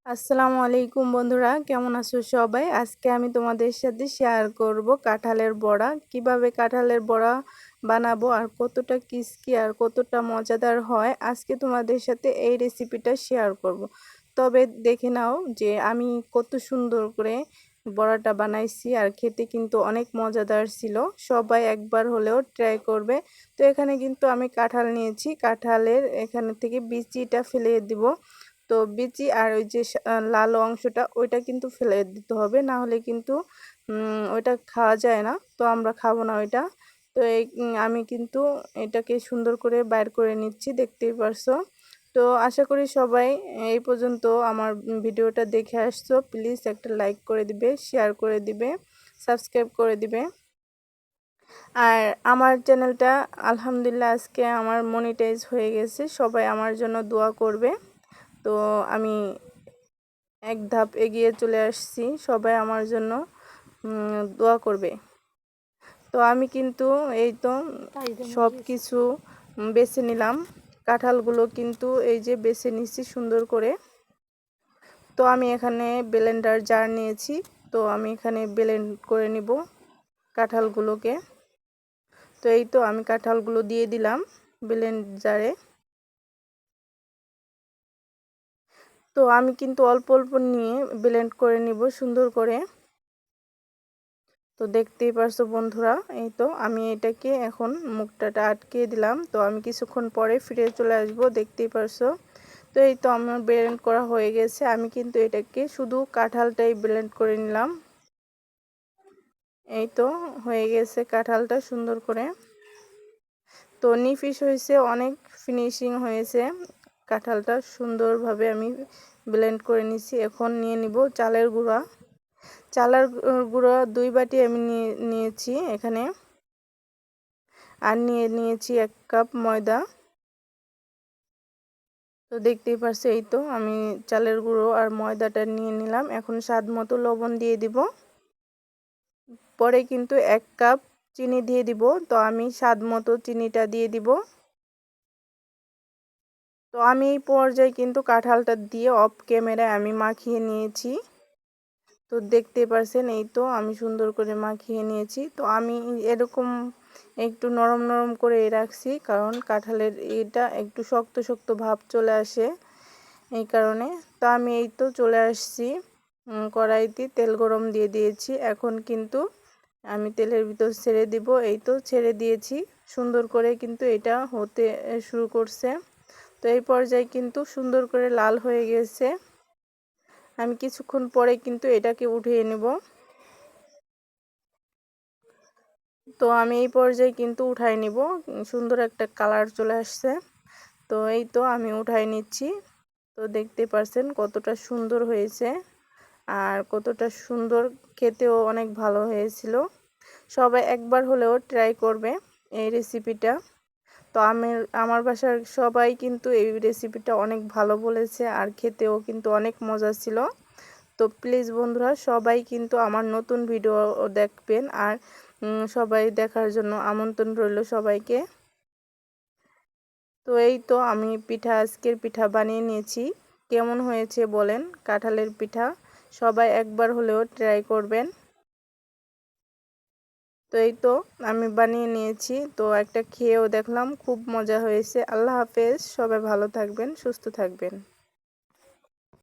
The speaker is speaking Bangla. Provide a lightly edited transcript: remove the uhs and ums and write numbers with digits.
আসসালামু আলাইকুম বন্ধুরা, কেমন আছো সবাই? আজকে আমি তোমাদের সাথে শেয়ার করব কাঁঠালের বড়া। কিভাবে কাঁঠালের বড়া বানাবো আর কতটা ক্রিস্পি আর কতটা মজাদার হয়, আজকে তোমাদের সাথে এই রেসিপিটা শেয়ার করব। তবে দেখে নাও যে আমি কত সুন্দর করে বড়াটা বানাইছি আর খেতে কিন্তু অনেক মজাদার ছিল। সবাই একবার হলেও ট্রাই করবে। তো এখানে কিন্তু আমি কাঁঠাল নিয়েছি, কাঁঠালের এখানে থেকে বিচিটা ফেলে দিব। তো বিচি আর ওই যে লাল অংশটা ওইটা কিন্তু ফেলে দিতে হবে, না হলে কিন্তু ওইটা খাওয়া যায় না। তো আমরা খাবো না ওইটা। তো আমি কিন্তু এটাকে সুন্দর করে বাইর করে নিচ্ছি, দেখতেই পারছো। তো আশা করি সবাই এই পর্যন্ত আমার ভিডিওটা দেখে আসছো। প্লিজ একটা লাইক করে দিবে, শেয়ার করে দিবে, সাবস্ক্রাইব করে দিবে। আর আমার চ্যানেলটা আলহামদুলিল্লাহ আজকে আমার মনিটাইজ হয়ে গেছে। সবাই আমার জন্য দোয়া করবে। তো আমি এক ধাপ এগিয়ে চলে আসছি, সবাই আমার জন্য দোয়া করবে। তো আমি কিন্তু এই তো সব কিছু বেছে নিলাম। কাঁঠালগুলো কিন্তু এই যে বেছে নিচ্ছি সুন্দর করে। তো আমি এখানে ব্লেন্ডার জার নিয়েছি, তো আমি এখানে ব্লেন্ড করে নিব কাঁঠালগুলোকে। তো এই তো আমি কাঁঠালগুলো দিয়ে দিলাম ব্লেন্ড জারে। তো আমি কিন্তু অল্প অল্প নিয়ে ব্লেন্ড করে নিব সুন্দর করে। তো দেখতেই পারছো বন্ধুরা, এই তো আমি এটাকে এখন মুখটাটা আটকে দিলাম। তো আমি কিছুক্ষণ পরে ফিরে চলে আসব, দেখতেই পারছো। তো এই তো আমার ব্লেন্ড করা হয়ে গেছে। আমি কিন্তু এটাকে শুধু কাঁঠালটাই ব্লেন্ড করে নিলাম। এই তো হয়ে গেছে কাঁঠালটা সুন্দর করে। তো নিফিস হয়েছে, অনেক ফিনিশিং হয়েছে। কাঁঠালটা সুন্দরভাবে আমি ব্লেন্ড করে নিছি। এখন নিয়ে নিব চালের গুঁড়া। চালের গুঁড়া 2 বাটি আমি নিয়েছি এখানে। আর নিয়েছি 1 কাপ ময়দা। তো দেখতেই পারছো, এই তো আমি চালের গুঁড়ো আর ময়দাটা নিয়ে নিলাম। এখন স্বাদ মতো লবণ দিয়ে দিব। পরে কিন্তু 1 কাপ চিনি দিয়ে দিব। তো আমি স্বাদ মতো চিনিটা দিয়ে দিব। তো আমি এই পর্যায়ে কিন্তু কাঁঠালটা দিয়ে অফ ক্যামেরায় আমি মাখিয়ে নিয়েছি। তো দেখতে পারছেন, এই তো আমি সুন্দর করে মাখিয়ে নিয়েছি। তো আমি এরকম একটু নরম নরম করে রাখছি, কারণ কাঁঠালের এটা একটু শক্ত শক্ত ভাব চলে আসে, এই কারণে। তো আমি এই তো চলে আসছি কড়াইতে, তেল গরম দিয়ে দিয়েছি। এখন কিন্তু আমি তেলের ভিতর ছেড়ে দিব। এই তো ছেড়ে দিয়েছি, সুন্দর করে কিন্তু এটা হতে শুরু করছে। তো এই পর্যায়ে কিন্তু সুন্দর করে লাল হয়ে গেছে। আমি কিছুক্ষণ পরে কিন্তু এটাকে উঠিয়ে নেব। তো আমি এই পর্যায়ে কিন্তু উঠাই নিব, সুন্দর একটা কালার চলে আসছে। তো এই তো আমি উঠাই নিচ্ছি। তো দেখতে পারছেন কতটা সুন্দর হয়েছে আর কতটা সুন্দর, খেতেও অনেক ভালো হয়েছিল। সবাই একবার হলেও ট্রাই করবে এই রেসিপিটা। তো আমার বাসার সবাই কিন্তু এই রেসিপিটা অনেক ভালো বলেছে আর খেতেও কিন্তু অনেক মজা ছিল। তো প্লিজ বন্ধুরা, সবাই কিন্তু আমার নতুন ভিডিও দেখবেন আর সবাই দেখার জন্য আমন্ত্রণ রইল সবাইকে। তো এই তো আমি আজকের পিঠা বানিয়ে নিয়েছি। কেমন হয়েছে বলেন কাঁঠালের পিঠা? সবাই একবার হলেও ট্রাই করবেন। তো এই তো আমি বানিয়ে নিয়েছি, তো একটা খেয়েও দেখলাম, খুব মজা হয়েছে। আল্লাহ হাফেজ, সবাই ভালো থাকবেন, সুস্থ থাকবেন।